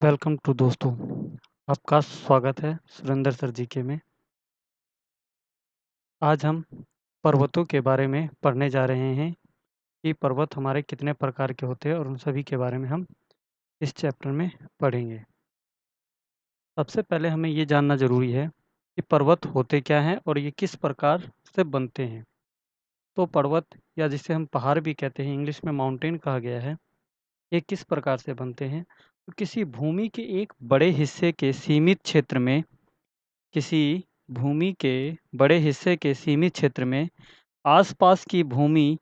Welcome to दोस्तों। आपका स्वागत है सुरेंद्र सर जी के में। आज हम पर्वतों के बारे में पढ़ने जा रहे हैं कि पर्वत हमारे कितने प्रकार के होते हैं और उन सभी के बारे में हम इस चैप्टर में पढ़ेंगे। सबसे पहले हमें ये जानना ज़रूरी है कि पर्वत होते क्या हैं और ये किस प्रकार से बनते हैं। तो पर्वत या जिसे हम पहाड़ भी कहते हैं, इंग्लिश में माउंटेन कहा गया है, ये किस प्रकार से बनते हैं। तो किसी भूमि के एक बड़े हिस्से के सीमित क्षेत्र में किसी भूमि के बड़े हिस्से के सीमित क्षेत्र में आसपास की भूमि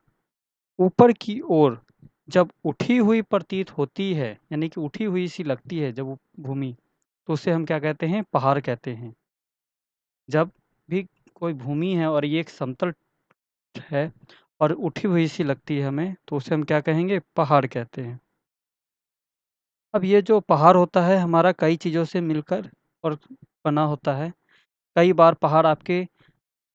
ऊपर की ओर जब उठी हुई प्रतीत होती है, यानी कि उठी हुई सी लगती है जब वो भूमि, तो उसे हम क्या कहते हैं? पहाड़ कहते हैं। जब भी कोई भूमि है और ये एक समतल है और उठी हुई सी लगती है हमें, तो उसे हम क्या कहेंगे? पहाड़ कहते हैं। अब ये जो पहाड़ होता है हमारा कई चीज़ों से मिलकर और बना होता है। कई बार पहाड़ आपके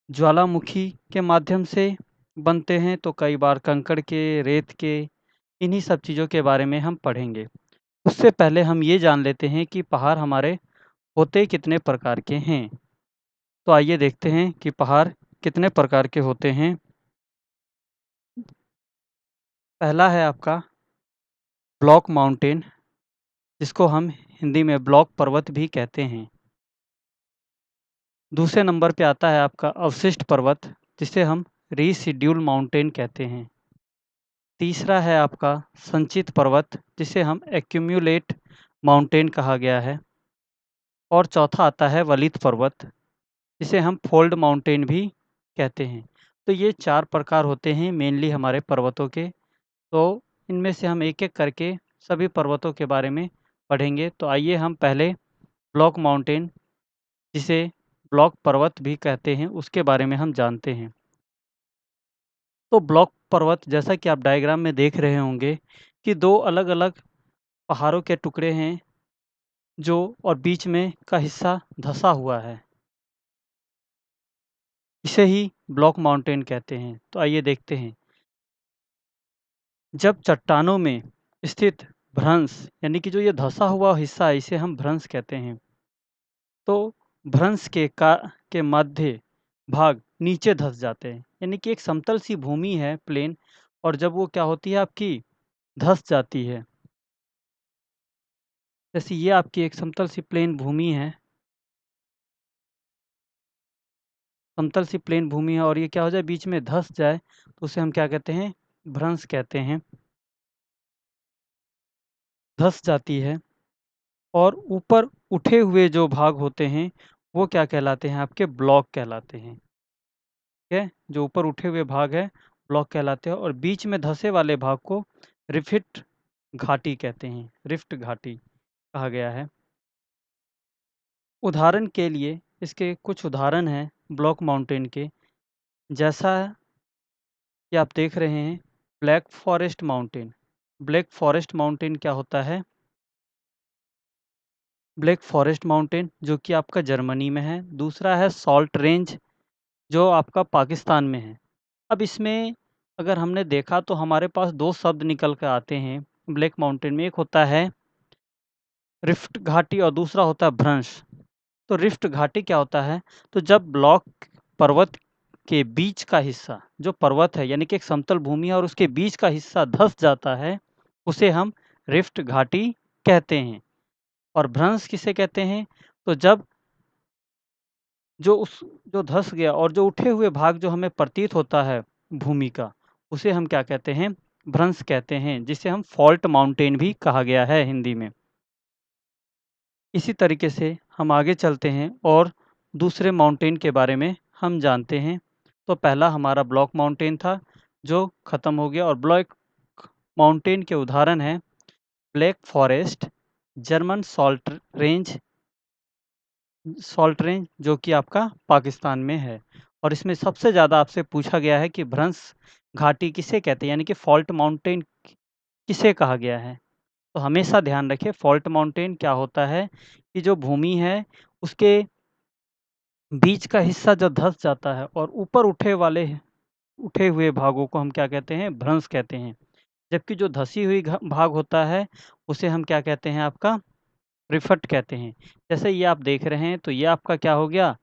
ज्वालामुखी के माध्यम से बनते हैं, तो कई बार कंकड़ के, रेत के, इन्हीं सब चीज़ों के बारे में हम पढ़ेंगे। उससे पहले हम ये जान लेते हैं कि पहाड़ हमारे होते कितने प्रकार के हैं। तो आइए देखते हैं कि पहाड़ कितने प्रकार के होते हैं। पहला है आपका ब्लॉक माउंटेन, जिसको हम हिंदी में ब्लॉक पर्वत भी कहते हैं। दूसरे नंबर पे आता है आपका अवशिष्ट पर्वत, जिसे हम रीशिड्यूल माउंटेन कहते हैं। तीसरा है आपका संचित पर्वत, जिसे हम एक्यूम्युलेट माउंटेन कहा गया है। और चौथा आता है वलित पर्वत, जिसे हम फोल्ड माउंटेन भी कहते हैं। तो ये 4 प्रकार होते हैं मेनली हमारे पर्वतों के। तो इनमें से हम एक-एक करके सभी पर्वतों के बारे में पढ़ेंगे। तो आइए हम पहले ब्लॉक माउंटेन, जिसे ब्लॉक पर्वत भी कहते हैं, उसके बारे में हम जानते हैं। तो ब्लॉक पर्वत, जैसा कि आप डायग्राम में देख रहे होंगे कि 2 अलग-अलग पहाड़ों के टुकड़े हैं जो और बीच में का हिस्सा धँसा हुआ है। इसे ही ब्लॉक माउंटेन कहते हैं। तो आइए देखते हैं। जब चट्टानों में स्थित भ्रंश, यानी कि जो ये धँसा हुआ हिस्सा है, इसे हम भ्रंश कहते हैं। तो भ्रंश के मध्य भाग नीचे धँस जाते हैं, यानी कि एक समतल सी भूमि है, प्लेन, और जब वो क्या होती है आपकी, धँस जाती है। जैसे ये आपकी एक समतल सी प्लेन भूमि है, समतल सी प्लेन भूमि है, और ये क्या हो जाए, बीच में धँस जाए, तो उसे हम क्या कहते हैं? भ्रंश कहते हैं। धँस जाती है। और ऊपर उठे हुए जो भाग होते हैं, वो क्या कहलाते हैं? आपके ब्लॉक कहलाते हैं। ठीक है? जो ऊपर उठे हुए भाग है, ब्लॉक कहलाते हैं, और बीच में धँसे वाले भाग को रिफ्ट घाटी कहते हैं। रिफ्ट घाटी कहा गया है। उदाहरण के लिए इसके कुछ उदाहरण हैं ब्लॉक माउंटेन के, जैसा कि आप देख रहे हैं black forest mountain. Black forest mountain क्या होता है? ब्लैक फॉरेस्ट माउंटेन जो कि आपका जर्मनी में है। दूसरा है सॉल्ट रेंज, जो आपका पाकिस्तान में है। अब इसमें अगर हमने देखा तो हमारे पास 2 शब्द निकल कर आते हैं ब्लैक माउंटेन में। एक होता है रिफ्ट घाटी और दूसरा होता है भ्रंश। तो रिफ्ट घाटी क्या होता है? तो जब ब्लॉक पर्वत के बीच का हिस्सा, जो पर्वत है यानी कि एक समतल भूमि है और उसके बीच का हिस्सा धँस जाता है, उसे हम रिफ्ट घाटी कहते हैं। और भ्रंश किसे कहते हैं? तो जब जो धँस गया और जो उठे हुए भाग जो हमें प्रतीत होता है भूमि का, उसे हम क्या कहते हैं? भ्रंश कहते हैं, जिसे हम फ़ॉल्ट माउंटेन भी कहा गया है हिंदी में। इसी तरीके से हम आगे चलते हैं और दूसरे माउंटेन के बारे में हम जानते हैं। तो पहला हमारा ब्लॉक माउंटेन था, जो ख़त्म हो गया, और ब्लॉक माउंटेन के उदाहरण हैं black forest, German salt range जो कि आपका पाकिस्तान में है। और इसमें सबसे ज़्यादा आपसे पूछा गया है कि भ्रंश घाटी किसे कहते हैं, यानी कि फ़ॉल्ट माउंटेन किसे कहा गया है? तो हमेशा ध्यान रखें, फ़ॉल्ट माउंटेन क्या होता है कि जो भूमि है उसके बीच का हिस्सा जब धँस जाता है और ऊपर उठे हुए भागों को हम क्या कहते हैं? भ्रंश कहते हैं। जबकि जो धँसी हुई भाग होता है, उसे हम क्या कहते हैं? आपका रिफट कहते हैं। जैसे ये आप देख रहे हैं तो ये आपका क्या हो गया,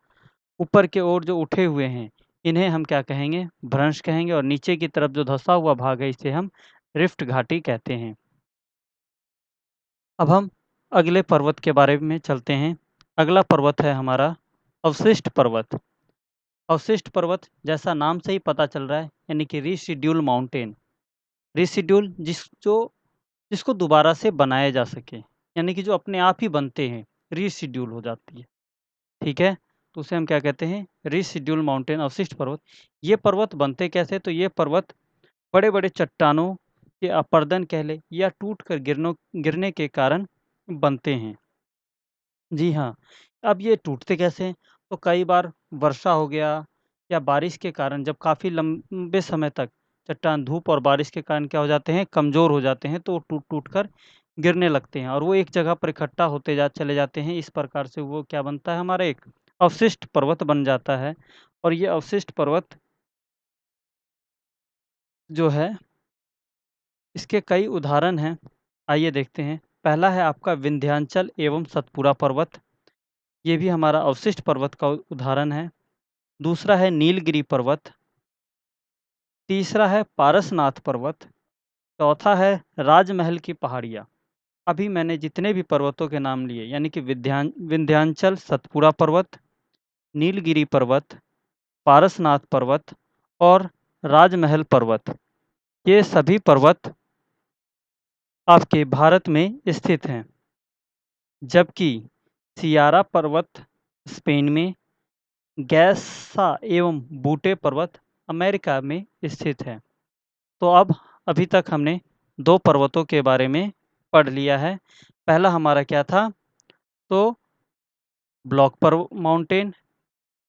ऊपर की ओर जो उठे हुए हैं इन्हें हम क्या कहेंगे, भ्रंश कहेंगे, और नीचे की तरफ जो धँसा हुआ भाग है इसे हम रिफ्ट घाटी कहते हैं। अब हम अगले पर्वत के बारे में चलते हैं। अगला पर्वत है हमारा अवशिष्ट पर्वत। अवशिष्ट पर्वत जैसा नाम से ही पता चल रहा है, यानी कि रीशेड्यूल माउंटेन। रीशेड्यूल जिसको दोबारा से बनाया जा सके, यानी कि जो अपने आप ही बनते हैं, रीशेड्यूल हो जाती है। ठीक है? तो उसे हम क्या कहते हैं, रीशेड्यूल माउंटेन, अवशिष्ट पर्वत। ये पर्वत बनते कैसे, तो ये पर्वत बड़े-बड़े चट्टानों के अपर्दन कह लें या टूट कर गिरने के कारण बनते हैं। जी हाँ, अब ये टूटते कैसे हैं? तो कई बार वर्षा हो गया या बारिश के कारण जब काफ़ी लंबे समय तक चट्टान धूप और बारिश के कारण क्या हो जाते हैं, कमज़ोर हो जाते हैं, तो वो टूट-टूट कर गिरने लगते हैं और वो एक जगह पर इकट्ठा होते चले जाते हैं। इस प्रकार से वो क्या बनता है, हमारा एक अवशिष्ट पर्वत बन जाता है। और ये अवशिष्ट पर्वत जो है, इसके कई उदाहरण हैं। आइए देखते हैं। पहला है आपका विंध्याचल एवं सतपुड़ा पर्वत। ये भी हमारा अवशिष्ट पर्वत का उदाहरण है। दूसरा है नीलगिरी पर्वत। तीसरा है पारसनाथ पर्वत। चौथा है राजमहल की पहाड़ियाँ। अभी मैंने जितने भी पर्वतों के नाम लिए, यानी कि विंध्याचल सतपुड़ा पर्वत, नीलगिरी पर्वत, पारसनाथ पर्वत और राजमहल पर्वत, ये सभी पर्वत आपके भारत में स्थित हैं। जबकि सियारा पर्वत स्पेन में, गैसा एवं बूटे पर्वत अमेरिका में स्थित है। तो अब अभी तक हमने 2 पर्वतों के बारे में पढ़ लिया है। पहला हमारा क्या था, तो माउंटेन,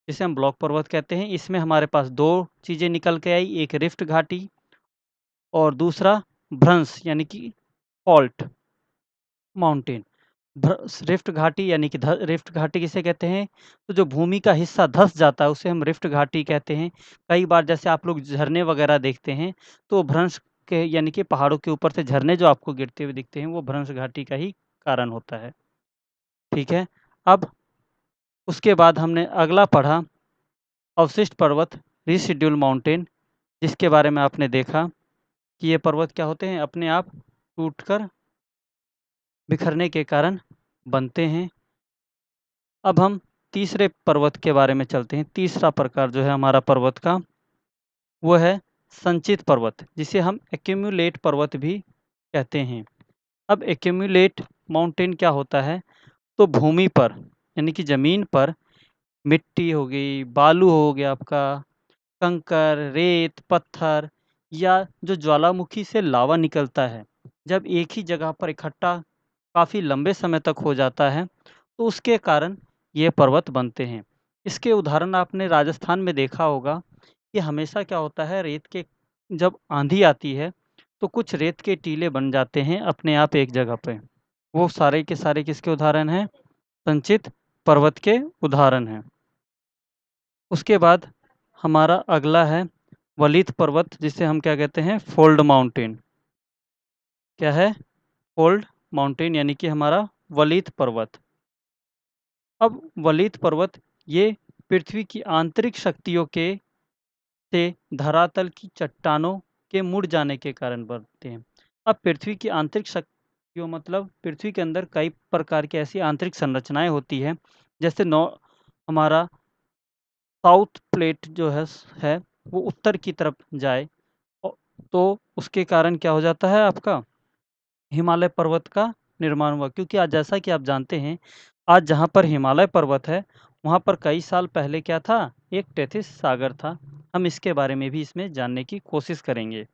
जिसे हम ब्लॉक पर्वत कहते हैं। इसमें हमारे पास 2 चीज़ें निकल के आई, एक रिफ्ट घाटी और दूसरा भ्रंश यानी कि फॉल्ट माउंटेन। रिफ्ट घाटी यानी कि रिफ्ट घाटी किसे कहते हैं, तो जो भूमि का हिस्सा धँस जाता है उसे हम रिफ्ट घाटी कहते हैं। कई बार जैसे आप लोग झरने वगैरह देखते हैं तो भ्रंश के यानी कि पहाड़ों के ऊपर से झरने जो आपको गिरते हुए दिखते हैं वो भ्रंश घाटी का ही कारण होता है। ठीक है? अब उसके बाद हमने अगला पढ़ा अवशिष्ट पर्वत, रीशेड्यूल माउंटेन, जिसके बारे में आपने देखा कि ये पर्वत क्या होते हैं, अपने आप टूटकर बिखरने के कारण बनते हैं। अब हम तीसरे पर्वत के बारे में चलते हैं। तीसरा प्रकार जो है हमारा पर्वत का, वो है संचित पर्वत, जिसे हम एक्यूमुलेट पर्वत भी कहते हैं। अब एक्यूमुलेट माउंटेन क्या होता है, तो भूमि पर यानी कि ज़मीन पर मिट्टी हो गई, बालू हो गया आपका, कंकर, रेत, पत्थर या जो ज्वालामुखी से लावा निकलता है, जब एक ही जगह पर इकट्ठा काफ़ी लंबे समय तक हो जाता है, तो उसके कारण ये पर्वत बनते हैं। इसके उदाहरण आपने राजस्थान में देखा होगा कि हमेशा क्या होता है, रेत के जब आँधी आती है, तो कुछ रेत के टीले बन जाते हैं अपने आप एक जगह पे। वो सारे के सारे किसके उदाहरण हैं? संचित पर्वत के उदाहरण हैं। उसके बाद हमारा अगला है वलीत पर्वत, जिसे हम क्या कहते हैं, फोल्ड माउंटेन। क्या है? फोल्ड माउंटेन यानी कि हमारा वलीत पर्वत। अब वलीत पर्वत ये पृथ्वी की आंतरिक शक्तियों के से धरातल की चट्टानों के मुड़ जाने के कारण बनते हैं। अब पृथ्वी की आंतरिक शक्तियों मतलब पृथ्वी के अंदर कई प्रकार की ऐसी आंतरिक संरचनाएँ होती हैं, जैसे हमारा साउथ प्लेट जो है वो उत्तर की तरफ जाए, औ तो उसके कारण क्या हो जाता है आपका, हिमालय पर्वत का निर्माण हुआ। क्योंकि आज जैसा कि आप जानते हैं, आज जहाँ पर हिमालय पर्वत है, वहाँ पर कई साल पहले क्या था, एक टेथिस सागर था। हम इसके बारे में भी इसमें जानने की कोशिश करेंगे।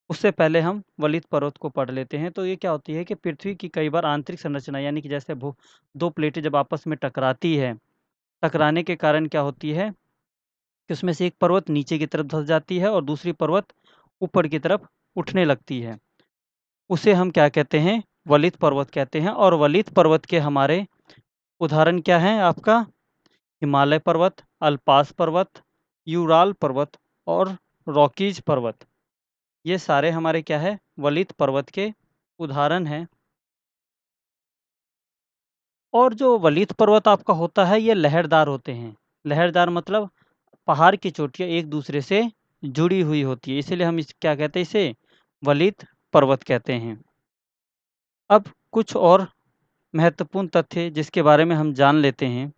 उससे पहले हम वलित पर्वत को पढ़ लेते हैं। तो ये क्या होती है कि पृथ्वी की कई बार आंतरिक संरचना यानी कि जैसे 2 प्लेटें जब आपस में टकराती है, टकराने के कारण क्या होती है कि उसमें से एक पर्वत नीचे की तरफ धँस जाती है और दूसरी पर्वत ऊपर की तरफ उठने लगती है। उसे हम क्या कहते हैं, वलित पर्वत कहते हैं। और वलित पर्वत के हमारे उदाहरण क्या हैं आपका, हिमालय पर्वत, अल्पास पर्वत, यूराल पर्वत और रॉकीज पर्वत। ये सारे हमारे क्या है, वलित पर्वत के उदाहरण हैं। और जो वलित पर्वत आपका होता है ये लहरदार होते हैं। लहरदार मतलब पहाड़ की चोटियाँ एक दूसरे से जुड़ी हुई होती है, इसीलिए हम इस क्या कहते हैं इसे वलित पर्वत कहते हैं। अब कुछ और महत्वपूर्ण तथ्य जिसके बारे में हम जान लेते हैं,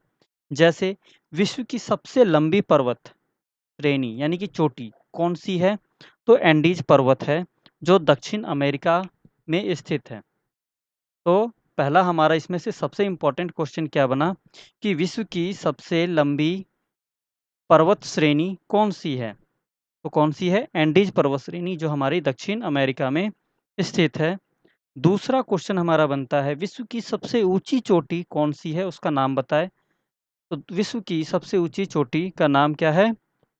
जैसे विश्व की सबसे लंबी पर्वत श्रेणी यानी कि चोटी कौन-सी है? तो एंडीज पर्वत है, जो दक्षिण अमेरिका में स्थित है। तो पहला हमारा इसमें से सबसे इम्पोर्टेंट क्वेश्चन क्या बना कि विश्व की सबसे लंबी पर्वत श्रेणी कौन-सी है? तो कौन-सी है? एंडीज पर्वत श्रेणी जो हमारी दक्षिण अमेरिका में स्थित है। दूसरा क्वेश्चन हमारा बनता है विश्व की सबसे ऊँची चोटी कौन-सी है? उसका नाम बताएँ। तो विश्व की सबसे ऊँची चोटी का नाम क्या है?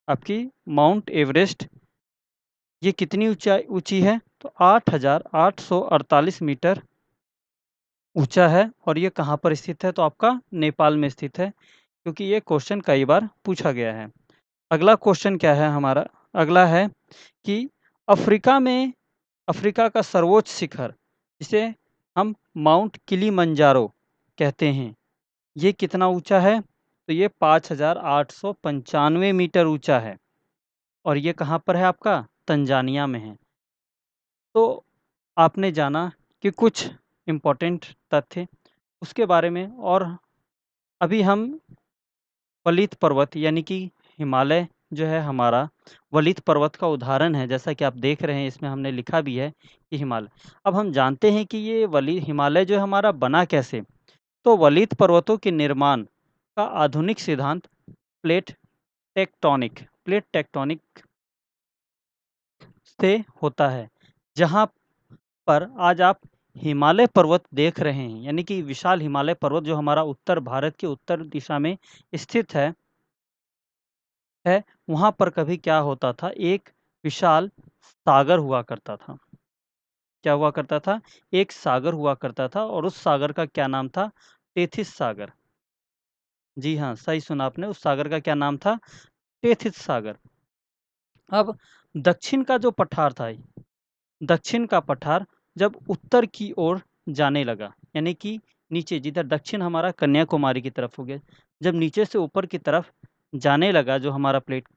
आपकी माउंट एवरेस्ट। ये कितनी ऊँची है? तो 8,848 मीटर ऊँचा है और ये कहाँ पर स्थित है? तो आपका नेपाल में स्थित है, क्योंकि ये क्वेश्चन कई बार पूछा गया है। अगला क्वेश्चन क्या है हमारा? अगला है कि अफ्रीका में अफ्रीका का सर्वोच्च शिखर, जिसे हम माउंट किलिमंजारो कहते हैं, ये कितना ऊँचा है? तो ये 5,895 मीटर ऊँचा है और ये कहाँ पर है आपका? तंजानिया में है। तो आपने जाना कि कुछ इम्पोर्टेंट तथ्य उसके बारे में, और अभी हम वलित पर्वत यानी कि हिमालय जो है हमारा वलित पर्वत का उदाहरण है, जैसा कि आप देख रहे हैं इसमें हमने लिखा भी है कि हिमालय। अब हम जानते हैं कि ये वली हिमालय जो है हमारा बना कैसे? तो वलित पर्वतों के निर्माण का आधुनिक सिद्धांत प्लेट टेक्टोनिक से होता है। जहाँ पर आज आप हिमालय पर्वत देख रहे हैं, यानी कि विशाल हिमालय पर्वत जो हमारा उत्तर भारत के उत्तर दिशा में स्थित है, वहाँ पर कभी क्या होता था, एक विशाल सागर हुआ करता था। क्या हुआ करता था? एक सागर हुआ करता था और उस सागर का क्या नाम था? टेथिस सागर। जी हाँ, सही सुना आपने, उस सागर का क्या नाम था? टेथिस सागर। अब दक्षिण का जो पठार था, दक्षिण का पठार जब उत्तर की ओर जाने लगा, यानी कि नीचे जिधर दक्षिण हमारा कन्याकुमारी की तरफ हो गया, जब नीचे से ऊपर की तरफ जाने लगा जो हमारा प्लेट,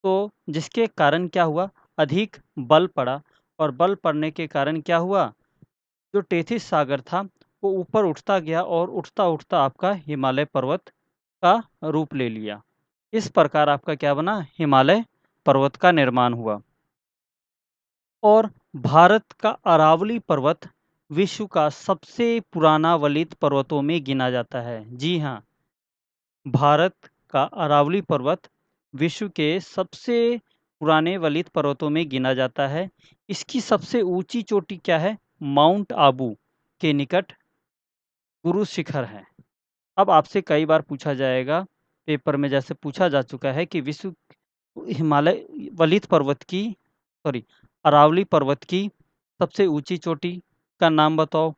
तो जिसके कारण क्या हुआ? अधिक बल पड़ा और बल पड़ने के कारण क्या हुआ? जो टेथिस सागर था, वो ऊपर उठता गया और उठता-उठता आपका हिमालय पर्वत का रूप ले लिया। इस प्रकार आपका क्या बना? हिमालय पर्वत का निर्माण हुआ। और भारत का अरावली पर्वत विश्व का सबसे पुराना वलित पर्वतों में गिना जाता है। जी हाँ, भारत का अरावली पर्वत विश्व के सबसे पुराने वलित पर्वतों में गिना जाता है। इसकी सबसे ऊंची चोटी क्या है? माउंट आबू के निकट गुरु शिखर है। अब आपसे कई बार पूछा जाएगा, पेपर में जैसे पूछा जा चुका है कि विश्व हिमालय वलित पर्वत की सॉरी अरावली पर्वत की सबसे ऊंची चोटी का नाम बताओ।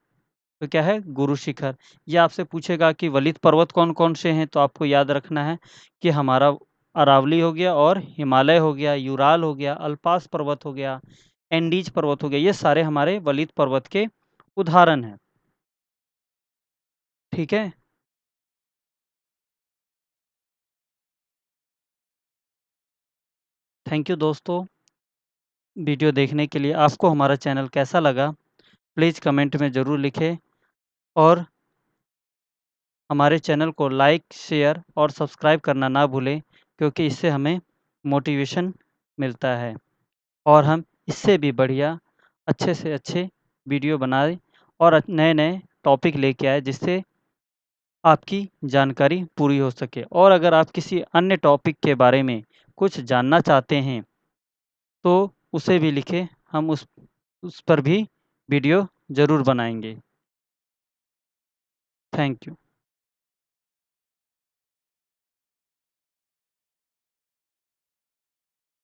तो क्या है? गुरु शिखर। ये आपसे पूछेगा कि वलित पर्वत कौन-कौन से हैं, तो आपको याद रखना है कि हमारा अरावली हो गया और हिमालय हो गया, यूराल हो गया, अल्पास पर्वत हो गया, एंडीज पर्वत हो गया, ये सारे हमारे वलित पर्वत के उदाहरण हैं। ठीक है? थैंक यू दोस्तों, वीडियो देखने के लिए। आपको हमारा चैनल कैसा लगा? प्लीज़ कमेंट में ज़रूर लिखें और हमारे चैनल को लाइक, शेयर और सब्सक्राइब करना ना भूलें, क्योंकि इससे हमें मोटिवेशन मिलता है और हम इससे भी बढ़िया अच्छे से अच्छे वीडियो बनाएँ और नए-नए टॉपिक लेके आएँ, जिससे आपकी जानकारी पूरी हो सके। और अगर आप किसी अन्य टॉपिक के बारे में कुछ जानना चाहते हैं, तो उसे भी लिखें, हम उस पर भी वीडियो ज़रूर बनाएँगे। Thank you.